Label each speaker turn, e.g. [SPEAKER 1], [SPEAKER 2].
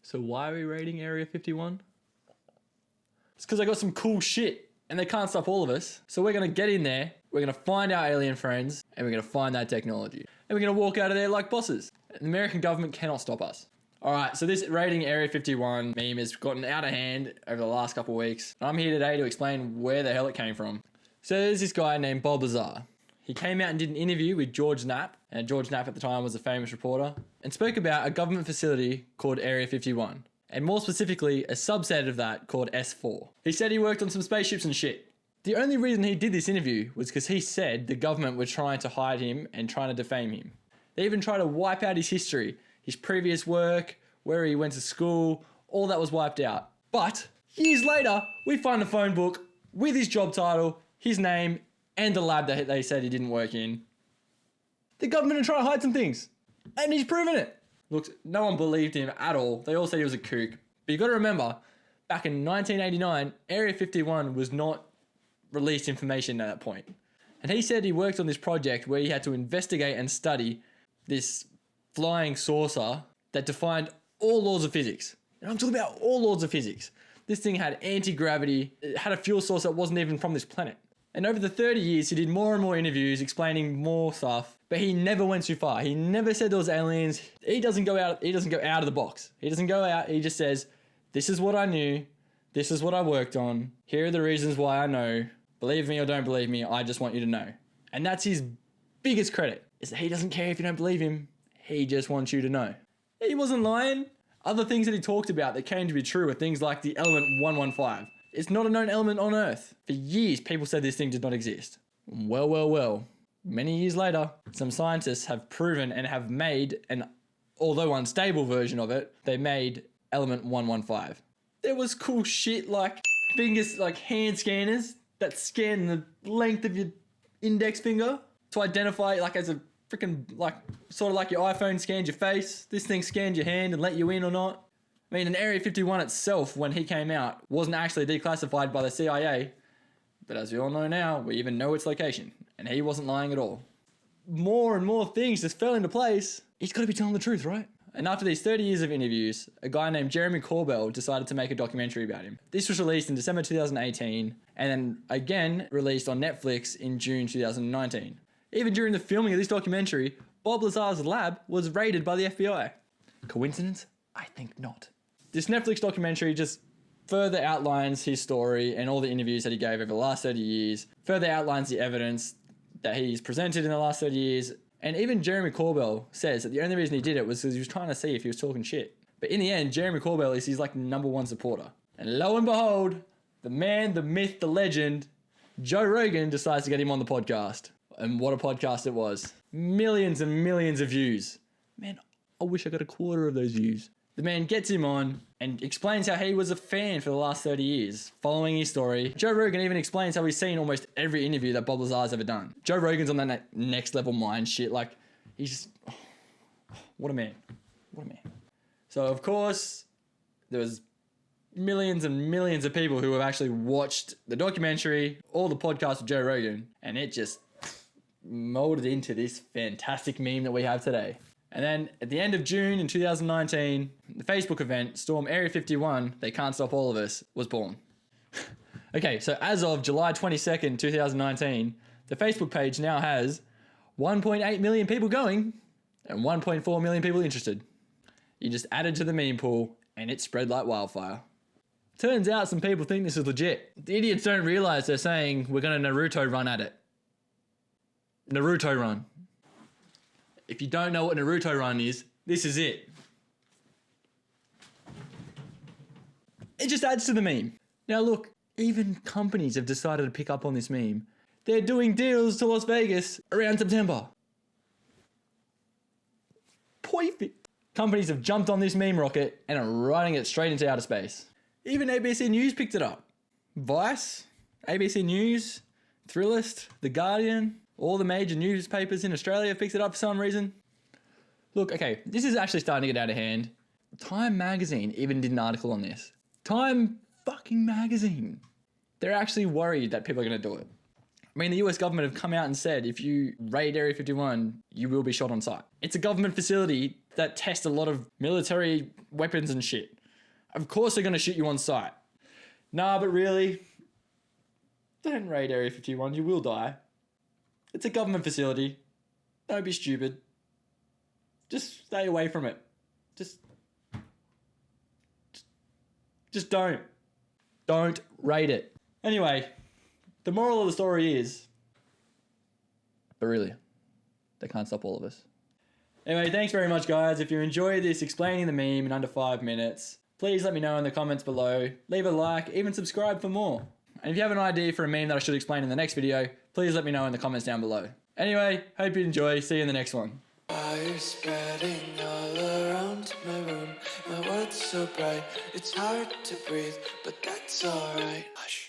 [SPEAKER 1] So why are we raiding Area 51? It's because they got some cool shit and they can't stop all of us. So we're going to get in there, we're going to find our alien friends, and we're going to find that technology. And we're going to walk out of there like bosses. The American government cannot stop us. Alright, so this raiding Area 51 meme has gotten out of hand over the last couple of weeks. I'm here today to explain where the hell it came from. So there's this guy named Bob Lazar. He came out and did an interview with George Knapp, and George Knapp at the time was a famous reporter, and spoke about a government facility called Area 51, and more specifically, a subset of that called S4. He said he worked on some spaceships and shit. The only reason he did this interview was because he said the government were trying to hide him and trying to defame him. They even tried to wipe out his history, his previous work, where he went to school, all that was wiped out. But years later, we find a phone book with his job title, his name, and the lab that they said he didn't work in. The government are trying to hide some things, and he's proven it. Look, no one believed him at all. They all said he was a kook. But you got to remember, back in 1989, Area 51 was not released information at that point. And he said he worked on this project where he had to investigate and study this flying saucer that defied all laws of physics. And I'm talking about all laws of physics. This thing had anti-gravity, it had a fuel source that wasn't even from this planet. And over the 30 years, he did more and more interviews explaining more stuff, but he never went too far. He never said there was aliens. He doesn't go out of the box. He doesn't go out, he just says, this is what I knew, this is what I worked on, here are the reasons why I know. Believe me or don't believe me, I just want you to know. And that's his biggest credit, is that he doesn't care if you don't believe him, he just wants you to know. He wasn't lying. Other things that he talked about that came to be true are things like the element 115. It's not a known element on Earth. For years, people said this thing did not exist. Well. Many years later, some scientists have proven and have made an, although unstable version of it, they made element 115. There was cool shit like fingers, like hand scanners that scan the length of your index finger to identify like as a freaking, like, sort of like your iPhone scans your face. This thing scans your hand and let you in or not. I mean, in Area 51 itself, when he came out, wasn't actually declassified by the CIA. But as we all know now, we even know its location. And he wasn't lying at all. More and more things just fell into place. He's got to be telling the truth, right? And after these 30 years of interviews, a guy named Jeremy Corbell decided to make a documentary about him. This was released in December 2018, and then again released on Netflix in June 2019. Even during the filming of this documentary, Bob Lazar's lab was raided by the FBI. Coincidence? I think not. This Netflix documentary just further outlines his story and all the interviews that he gave over the last 30 years, further outlines the evidence that he's presented in the last 30 years, and even Jeremy Corbell says that the only reason he did it was because he was trying to see if he was talking shit. But in the end, Jeremy Corbell is his like number one supporter. And lo and behold, the man, the myth, the legend, Joe Rogan decides to get him on the podcast. And what a podcast it was. Millions and millions of views. Man, I wish I got a quarter of those views. The man gets him on and explains how he was a fan for the last 30 years, following his story. Joe Rogan even explains how he's seen almost every interview that Bob Lazar's ever done. Joe Rogan's on that next level mind shit. Like, he's just, what a man. What a man. So, of course, there was millions and millions of people who have actually watched the documentary, all the podcasts of Joe Rogan, and it just molded into this fantastic meme that we have today. And then at the end of June in 2019, the Facebook event, Storm Area 51, They Can't Stop All of Us, was born. Okay, so as of July 22nd, 2019, the Facebook page now has 1.8 million people going and 1.4 million people interested. You just added to the meme pool and it spread like wildfire. Turns out some people think this is legit. The idiots don't realize they're saying we're going to Naruto run at it. Naruto run. If you don't know what Naruto run is, this is it. It just adds to the meme. Now look, even companies have decided to pick up on this meme. They're doing deals to Las Vegas around September. Perfect. Companies have jumped on this meme rocket and are riding it straight into outer space. Even ABC News picked it up. Vice, ABC News, Thrillist, The Guardian, all the major newspapers in Australia have picked it up for some reason. Look, okay, this is actually starting to get out of hand. Time magazine even did an article on this. Time fucking magazine. They're actually worried that people are going to do it. I mean, the US government have come out and said if you raid Area 51, you will be shot on sight. It's a government facility that tests a lot of military weapons and shit. Of course they're going to shoot you on sight. Nah, but really, don't raid Area 51. You will die. It's a government facility. Don't be stupid. Just stay away from it. Just don't. Don't raid it. Anyway, the moral of the story is, but really, they can't stop all of us. Anyway, thanks very much, guys. If you enjoyed this explaining the meme in under 5 minutes, please let me know in the comments below. Leave a like, even subscribe for more. And if you have an idea for a meme that I should explain in the next video, please let me know in the comments down below. Anyway, hope you enjoy. See you in the next one.
[SPEAKER 2] Fire spreading all around my room. My world's so bright, it's hard to breathe, but that's alright. Hush.